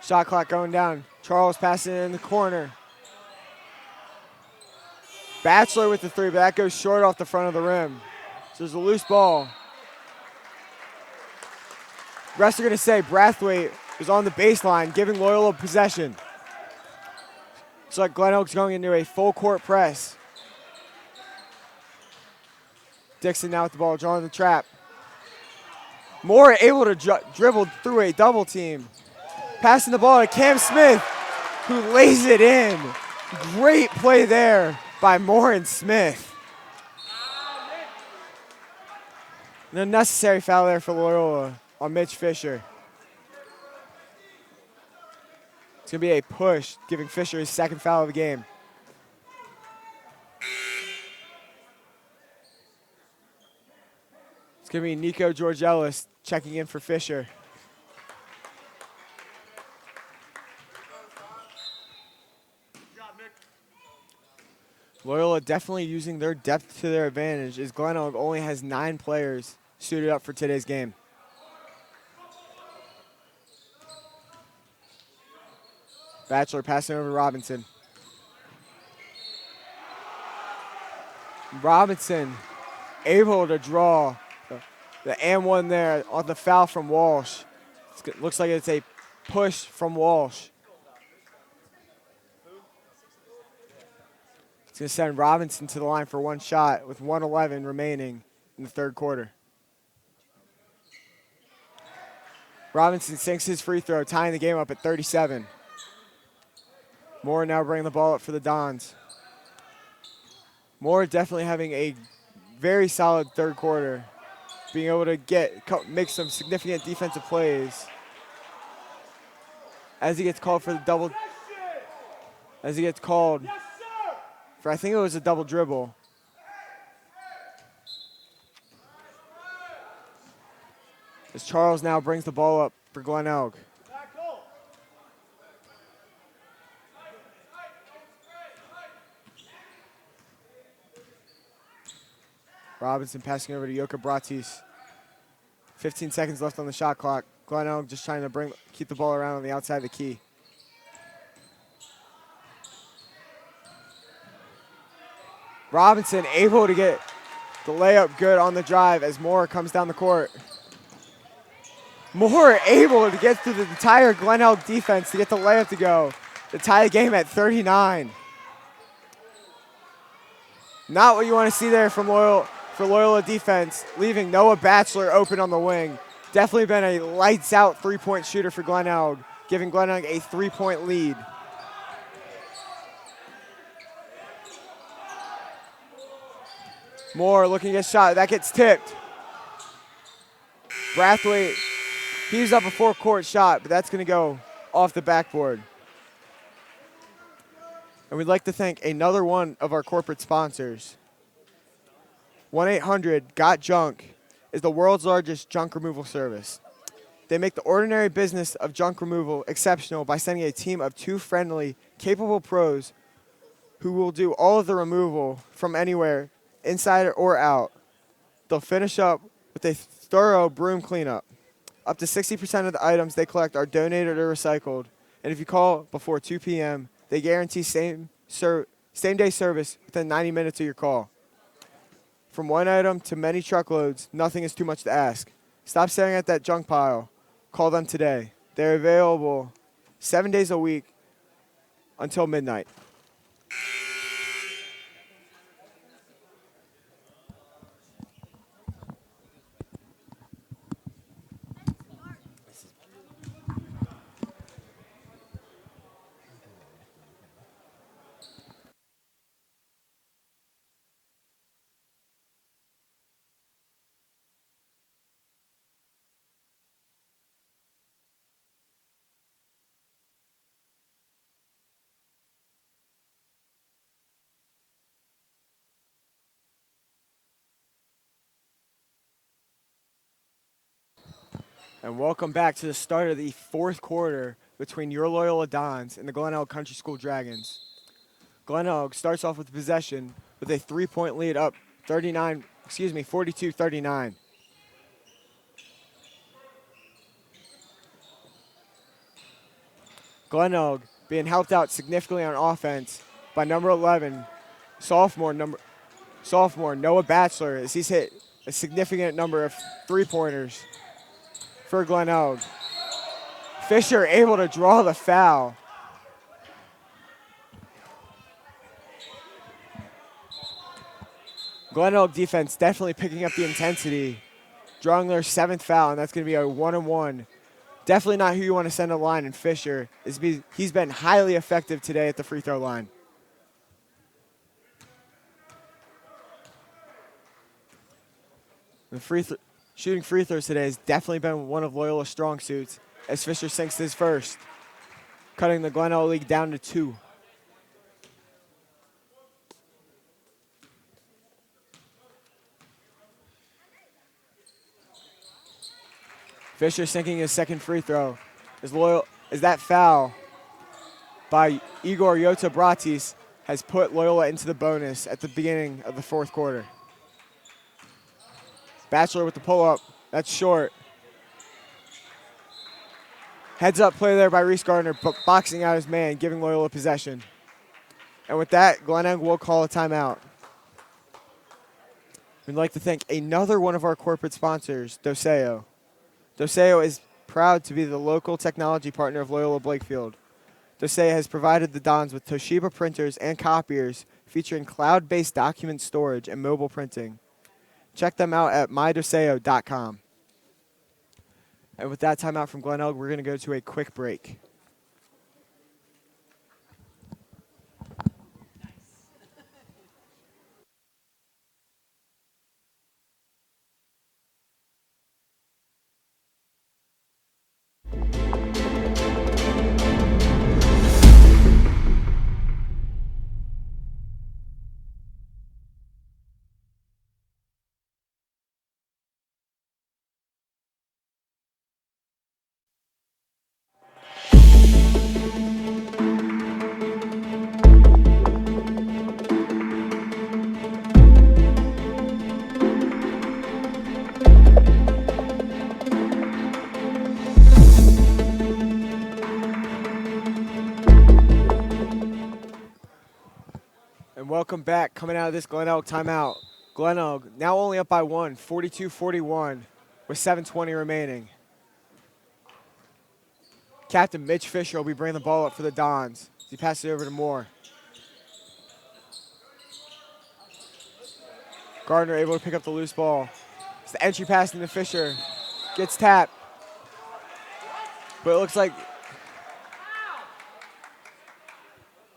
Shot clock going down. Charles passing it in the corner. Batchelor with the 3, but that goes short off the front of the rim. So there's a loose ball. Refs are going to say Brathwaite is on the baseline, giving Loyola possession. It's like Glenelg's going into a full court press. Dixon now with the ball, drawing the trap. Moore able to dribble through a double team. Passing the ball to Cam Smith, who lays it in. Great play there by Moore and Smith. An unnecessary foul there for Loyola on Mitch Fisher. It's going to be a push, giving Fisher his second foul of the game. It's going to be Nico George-Ellis checking in for Fisher. Loyola definitely using their depth to their advantage as Glenelg only has 9 players suited up for today's game. Bachelor passing over to Robinson. Robinson able to draw the and one there on the foul from Walsh. Looks like it's a push from Walsh. It's going to send Robinson to the line for one shot with 1:11 remaining in the third quarter. Robinson sinks his free throw, tying the game up at 37. Moore now bringing the ball up for the Dons. Moore definitely having a very solid third quarter, being able to make some significant defensive plays as he gets called for the double. As he gets called for, I think it was a double dribble. As Charles now brings the ball up for Glenelg. Robinson passing over to Yoka Bratis. 15 seconds left on the shot clock. Glenelg just trying to keep the ball around on the outside of the key. Robinson able to get the layup good on the drive as Moore comes down the court. Moore able to get through the entire Glenelg defense to get the layup to go to tie the game at 39. Not what you want to see there from Loyola defense, leaving Noah Bachelor open on the wing. Definitely been a lights-out three-point shooter for Glenelg, giving Glenelg a three-point lead. Moore looking at a shot. That gets tipped. Brathwaite heaves up a four-court shot, but that's going to go off the backboard. And we'd like to thank another one of our corporate sponsors. 1-800-GOT-JUNK is the world's largest junk removal service. They make the ordinary business of junk removal exceptional by sending a team of 2 friendly, capable pros who will do all of the removal from anywhere, inside or out. They'll finish up with a thorough broom cleanup. Up to 60% of the items they collect are donated or recycled. And if you call before 2 p.m., they guarantee same-day service within 90 minutes of your call. From one item to many truckloads, nothing is too much to ask. Stop staring at that junk pile. Call them today. They're available 7 days a week until midnight. And welcome back to the start of the fourth quarter between your Loyola Dons and the Glenelg Country School Dragons. Glenelg starts off with the possession with a three-point lead up 42-39. Glenelg being helped out significantly on offense by number 11, sophomore Noah Bachelor, as he's hit a significant number of three-pointers for Glenelg. Fisher able to draw the foul. Glenelg defense definitely picking up the intensity, drawing their 7th foul, and that's going to be a 1-on-1. Definitely not who you want to send a line, and Fisher, he's been highly effective today at the free throw line. Shooting free throws today has definitely been one of Loyola's strong suits, as Fisher sinks his first, cutting the Glenelg league down to 2. Fisher sinking his second free throw as that foul by Igor Yota Bratis has put Loyola into the bonus at the beginning of the fourth quarter. Bachelor with the pull-up. That's short. Heads up play there by Reese Gardner, boxing out his man, giving Loyola possession. And with that, Glenelg will call a timeout. We'd like to thank another one of our corporate sponsors, Doceo. Doceo is proud to be the local technology partner of Loyola Blakefield. Doceo has provided the Dons with Toshiba printers and copiers featuring cloud-based document storage and mobile printing. Check them out at mydoceo.com. And with that timeout from Glenelg, we're going to go to a quick break. And welcome back. Coming out of this Glenelg timeout. Glenelg now only up by one, 42-41, with 7:20 remaining. Captain Mitch Fisher will be bringing the ball up for the Dons. He passes it over to Moore. Gardner able to pick up the loose ball. It's the entry pass into Fisher. Gets tapped. But it looks like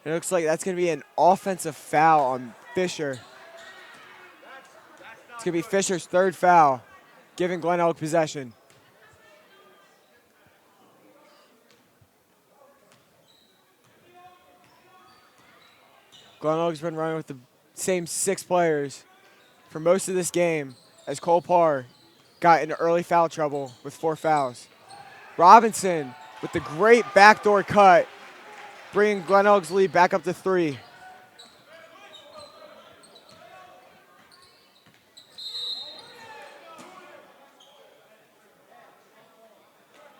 that's going to be an offensive foul on Fisher. It's going to be Fisher's third foul, giving Glenelg possession. Glenelg's been running with the same 6 players for most of this game, as Cole Parr got into early foul trouble with 4 fouls. Robinson with the great backdoor cut, bringing Glenelg's lead back up to 3.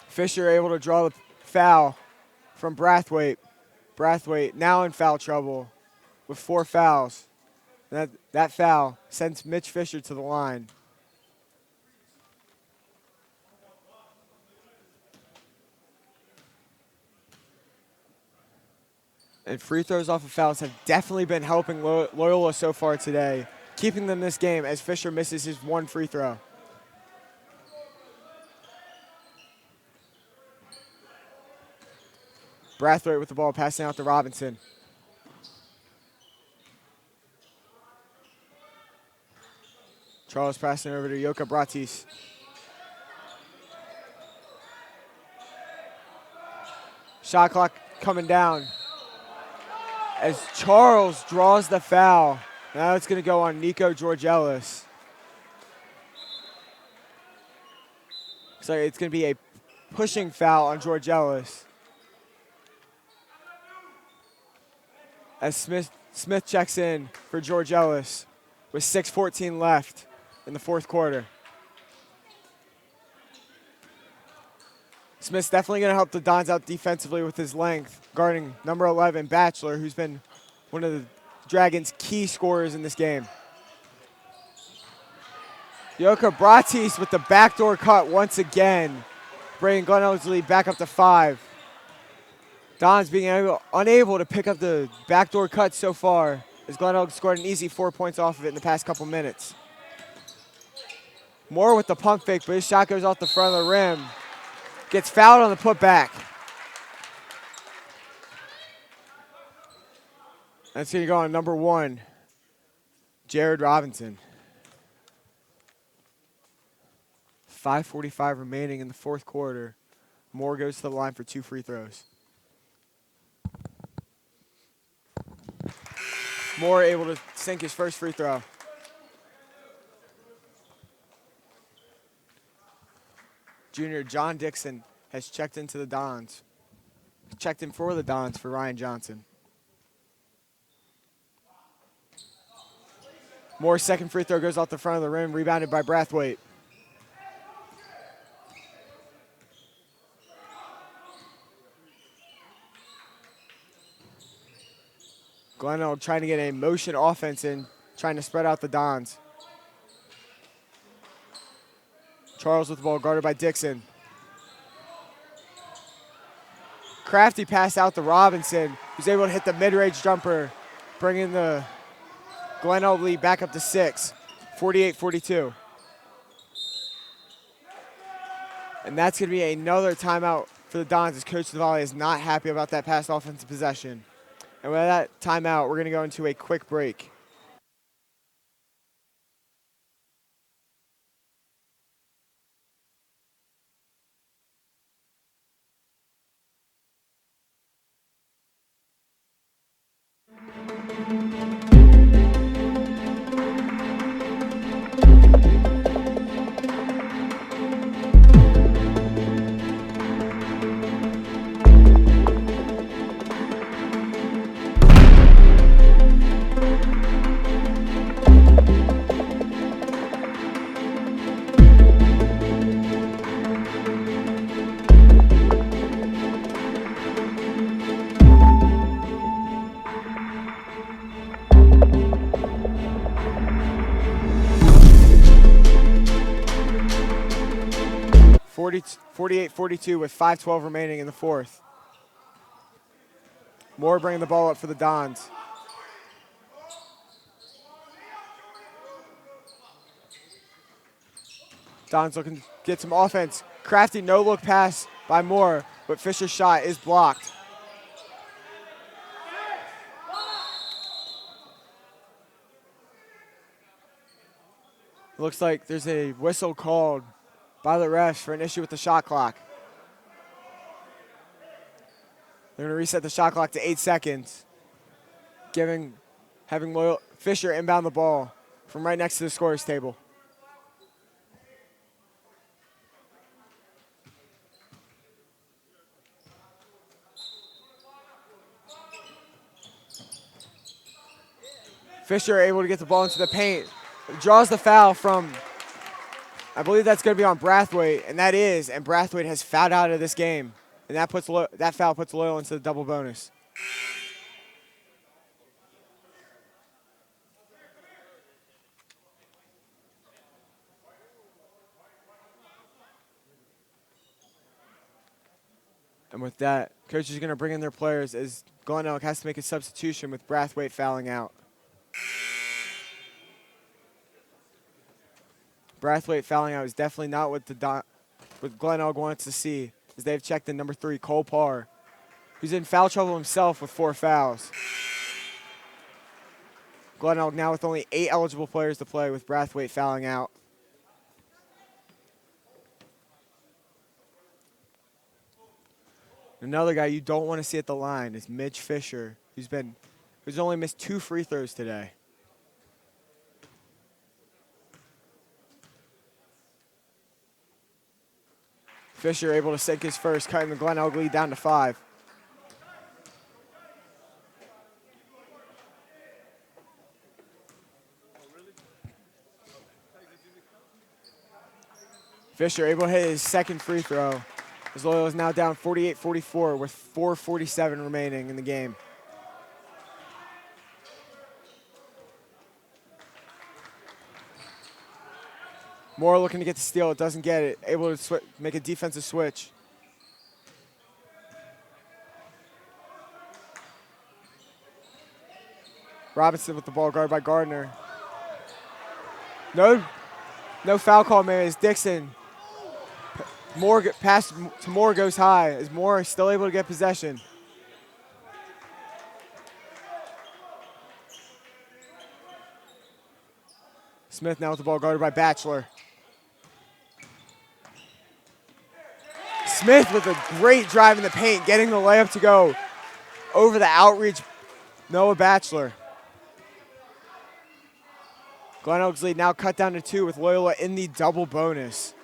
Fisher able to draw the foul from Brathwaite. Brathwaite now in foul trouble with 4 fouls. That foul sends Mitch Fisher to the line. And free throws off of fouls have definitely been helping Loyola so far today, keeping them in this game as Fisher misses his 1 free throw. Brathwaite with the ball, passing out to Robinson. Charles passing over to Yoka Bratis. Shot clock coming down as Charles draws the foul. Now it's going to go on Nico Georgelis. Looks like it's going to be a pushing foul on Georgelis. As Smith checks in for Georgelis with 6:14 left in the 4th quarter. Smith's definitely going to help the Dons out defensively with his length, guarding number 11, Batchelor, who's been one of the Dragons' key scorers in this game. Yoka Bratis with the backdoor cut once again, bringing Glenelg's lead back up to 5. Dons being unable to pick up the backdoor cut so far, as Glenelg scored an easy 4 points off of it in the past couple minutes. Moore with the pump fake, but his shot goes off the front of the rim. Gets fouled on the putback. That's going to go on number 1, Jared Robinson. 5:45 remaining in the 4th quarter. Moore goes to the line for 2 free throws. Moore able to sink his first free throw. Junior John Dixon has checked into the Dons. Checked in for the Dons for Ryan Johnson. Moore's second free throw goes off the front of the rim, rebounded by Brathwaite. Glenelg trying to get a motion offense in, trying to spread out the Dons. Charles with the ball, guarded by Dixon. Crafty pass out to Robinson, who's able to hit the mid-range jumper, bringing the Glenelg lead back up to 6, 48-42. And that's going to be another timeout for the Dons, as Coach Navali is not happy about that pass offensive possession. And with that timeout, we're going to go into a quick break. Forty 48-42 with 5:12 remaining in the fourth. Moore bringing the ball up for the Dons. Dons looking to get some offense. Crafty no-look pass by Moore, but Fisher's shot is blocked. Looks like there's a whistle called by the refs for an issue with the shot clock. They're going to reset the shot clock to 8 seconds, having Fisher inbound the ball from right next to the scorer's table. Fisher able to get the ball into the paint, draws the foul from, I believe that's going to be on Brathwaite, and that is, and Brathwaite has fouled out of this game, and that foul puts Loyola into the double bonus. And with that, coach is going to bring in their players as Glenelg has to make a substitution with Brathwaite fouling out. Brathwaite fouling out is definitely not what Glenelg wants to see, as they've checked in number 3, Cole Parr, who's in foul trouble himself with 4 fouls. Glenelg now with only 8 eligible players to play, with Brathwaite fouling out. Another guy you don't want to see at the line is Mitch Fisher, who's only missed 2 free throws today. Fisher able to sink his first, cutting the Glenelg lead down to 5. Fisher able to hit his second free throw, as Loyola is now down 48-44 with 4:47 remaining in the game. Moore looking to get the steal, it doesn't get it. Able to make a defensive switch. Robinson with the ball, guarded by Gardner. No foul call made as Dixon. Pass to Moore goes high, as Moore is still able to get possession. Smith now with the ball, guarded by Batchelor. Smith with a great drive in the paint, getting the layup to go over the outreach Noah Batchelor. Glenelg's lead now cut down to 2 with Loyola in the double bonus.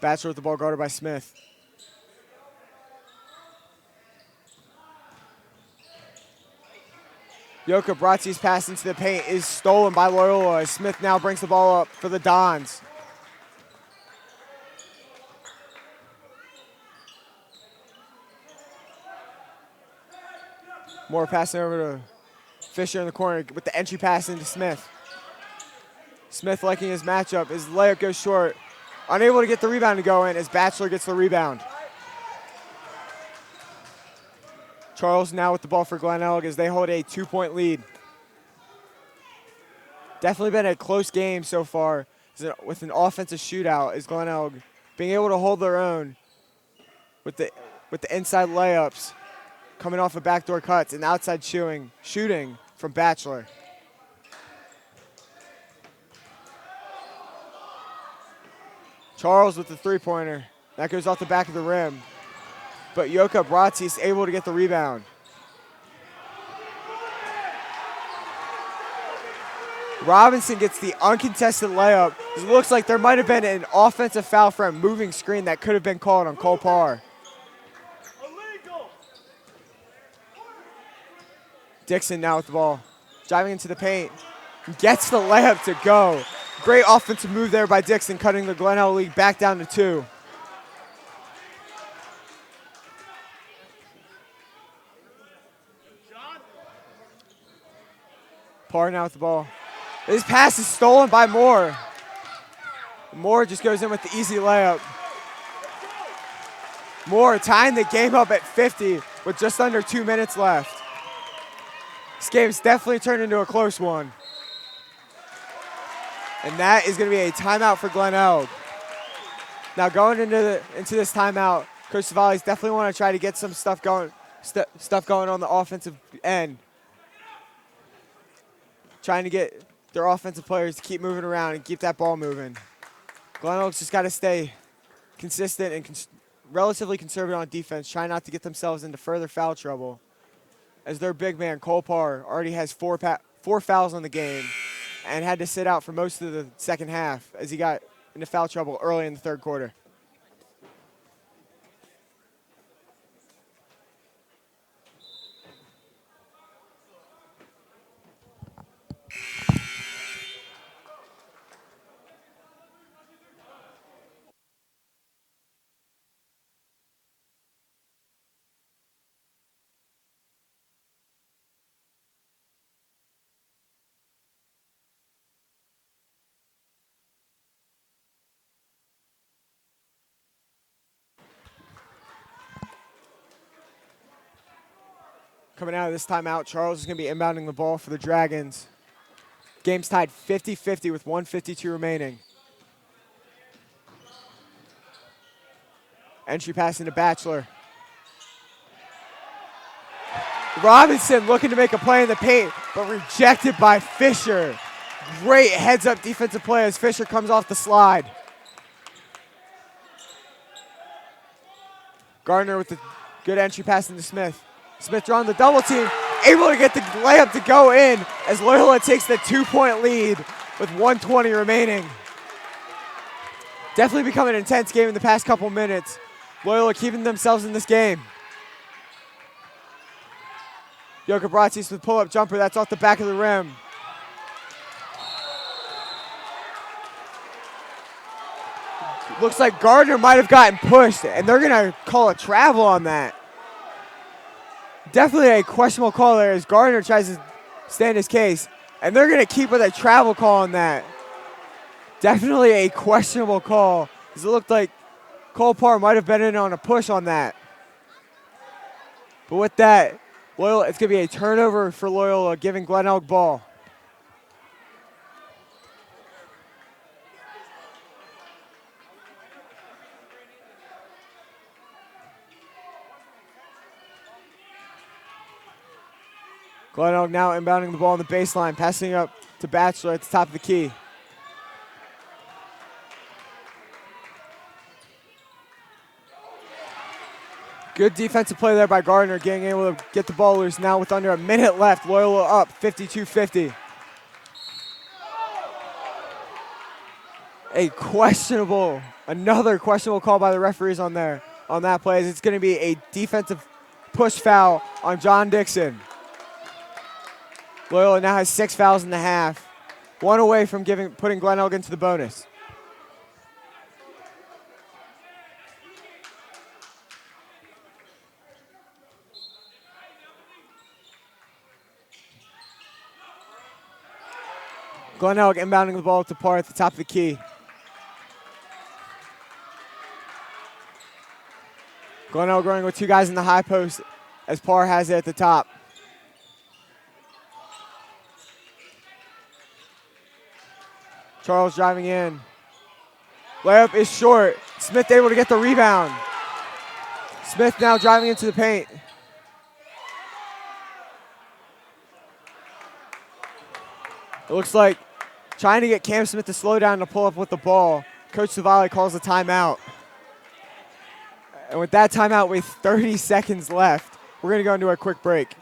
Batchelor with the ball, guarded by Smith. Yoka Bratzi's pass into the paint is stolen by Loyola, as Smith now brings the ball up for the Dons. Moore passing over to Fisher in the corner with the entry pass into Smith. Smith liking his matchup. His layup goes short. Unable to get the rebound to go in as Batchelor gets the rebound. Charles now with the ball for Glenelg as they hold a 2-point lead. Definitely been a close game so far with an offensive shootout as Glenelg being able to hold their own with the inside layups coming off of backdoor cuts and outside shooting from Batchelor. Charles with the three-pointer. That goes off the back of the rim. But Yoka Bratzi is able to get the rebound. Robinson gets the uncontested layup. It looks like there might have been an offensive foul for a moving screen that could have been called on Cole Parr. Dixon now with the ball. Driving into the paint. Gets the layup to go. Great offensive move there by Dixon, cutting the Glenelg lead back down to 2. Parr now with the ball. This pass is stolen by Moore. Moore just goes in with the easy layup. Moore tying the game up at 50 with just under 2 minutes left. This game's definitely turned into a close one. And that is going to be a timeout for Glenelg. Now going into this timeout, Coach Savali's definitely want to try to get some stuff going on the offensive end. Trying to get their offensive players to keep moving around and keep that ball moving. Glenelg's just got to stay consistent and relatively conservative on defense, try not to get themselves into further foul trouble, as their big man, Cole Parr, already has four fouls on the game and had to sit out for most of the second half as he got into foul trouble early in the third quarter. Coming out of this timeout, Charles is going to be inbounding the ball for the Dragons. Game's tied 50-50 with 1:52 remaining. Entry pass into Batchelor. Robinson looking to make a play in the paint, but rejected by Fisher. Great heads-up defensive play as Fisher comes off the slide. Gardner with the good entry pass into Smith. Smith drawing the double team, able to get the layup to go in as Loyola takes the 2-point lead with 1:20 remaining. Definitely become an intense game in the past couple minutes. Loyola keeping themselves in this game. Yoka Bratzi's with pull-up jumper, that's off the back of the rim. Looks like Gardner might have gotten pushed, and they're gonna call a travel on that. Definitely a questionable call there as Gardner tries to stand his case, and they're gonna keep with a travel call on that. Definitely a questionable call, as it looked like Cole Parr might have been in on a push on that. But with that, Loyola, it's gonna be a turnover for Loyola, giving Glenelg ball. Glenelg now inbounding the ball on the baseline, passing up to Batchelor at the top of the key. Good defensive play there by Gardner, getting able to get the ball loose now with under a minute left. Loyola up 52-50. Another questionable call by the referees on that play, as it's going to be a defensive push foul on John Dixon. Loyola now has 6 fouls in the half, one away from putting Glenelg into the bonus. Glenelg inbounding the ball to Parr at the top of the key. Glenelg running with two guys in the high post as Parr has it at the top. Charles driving in. Layup is short. Smith able to get the rebound. Smith now driving into the paint. It looks like trying to get Cam Smith to slow down to pull up with the ball. Coach Savali calls a timeout. And with that timeout with 30 seconds left, we're going to go into a quick break.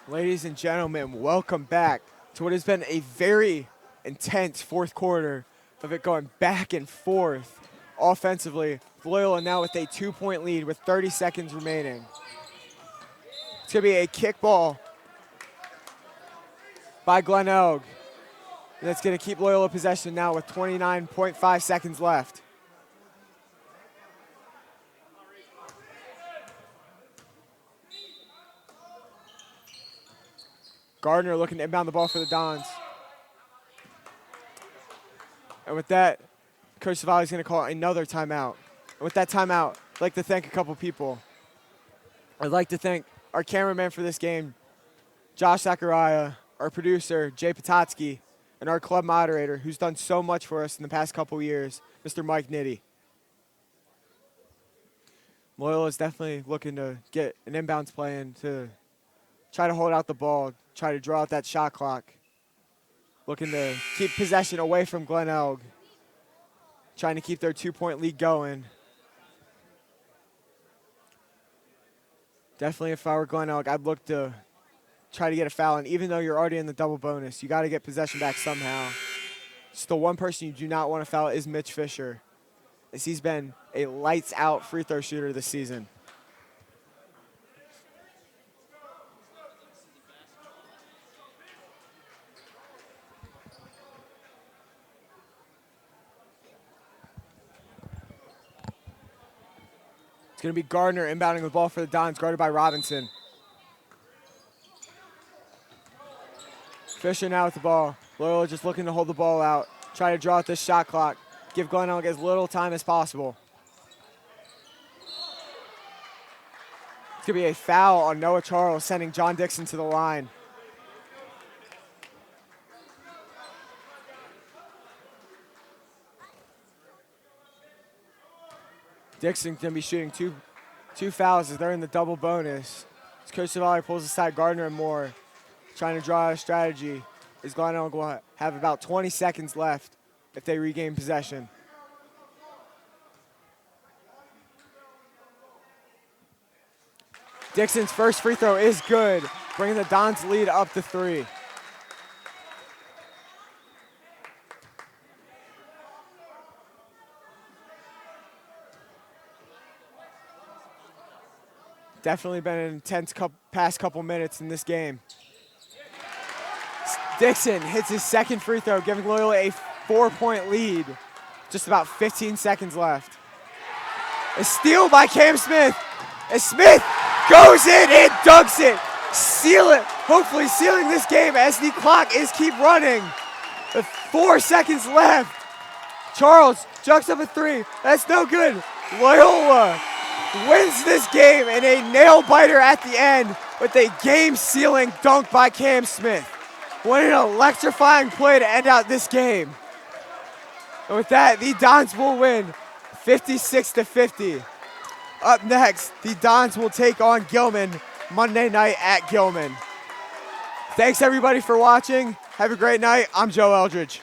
Ladies and gentlemen, welcome back to what has been a very intense fourth quarter of it going back and forth offensively. Loyola now with a 2-point lead with 30 seconds remaining. It's going to be a kick ball by Glenelg. And that's going to keep Loyola possession now with 29.5 seconds left. Gardner looking to inbound the ball for the Dons. And with that, Coach Savali is going to call another timeout. And with that timeout, I'd like to thank a couple people. I'd like to thank our cameraman for this game, Josh Zachariah, our producer, Jay Patotsky, and our club moderator, who's done so much for us in the past couple years, Mr. Mike Nitty. Loyola is definitely looking to get an inbounds play in to try to hold out the ball, try to draw out that shot clock. Looking to keep possession away from Glenelg. Trying to keep their 2-point lead going. Definitely if I were Glenelg, I'd look to try to get a foul. And even though you're already in the double bonus, you got to get possession back somehow. Just the one person you do not want to foul is Mitch Fisher, as he's been a lights-out free throw shooter this season. It's going to be Gardner inbounding the ball for the Dons, guarded by Robinson. Fisher now with the ball. Loyola just looking to hold the ball out, try to draw out this shot clock, give Glenelg as little time as possible. It's going to be a foul on Noah Charles, sending John Dixon to the line. Dixon's going to be shooting two fouls as they're in the double bonus. As Coach Savali pulls aside Gardner and Moore, trying to draw out a strategy. Is Glenelg will have about 20 seconds left if they regain possession. Dixon's first free throw is good, bringing the Dons lead up to 3. Definitely been an intense past couple minutes in this game. Dixon hits his second free throw, giving Loyola a 4-point lead. Just about 15 seconds left. A steal by Cam Smith. As Smith goes in and dunks it. hopefully sealing this game as the clock is keep running. With 4 seconds left. Charles chucks up a 3. That's no good. Loyola wins this game in a nail biter at the end with a game-sealing dunk by Cam Smith. What an electrifying play to end out this game. And with that, the Dons will win 56-50. Up next, the Dons will take on Gilman Monday night at Gilman. Thanks everybody for watching. Have a great night. I'm Joe Eldridge.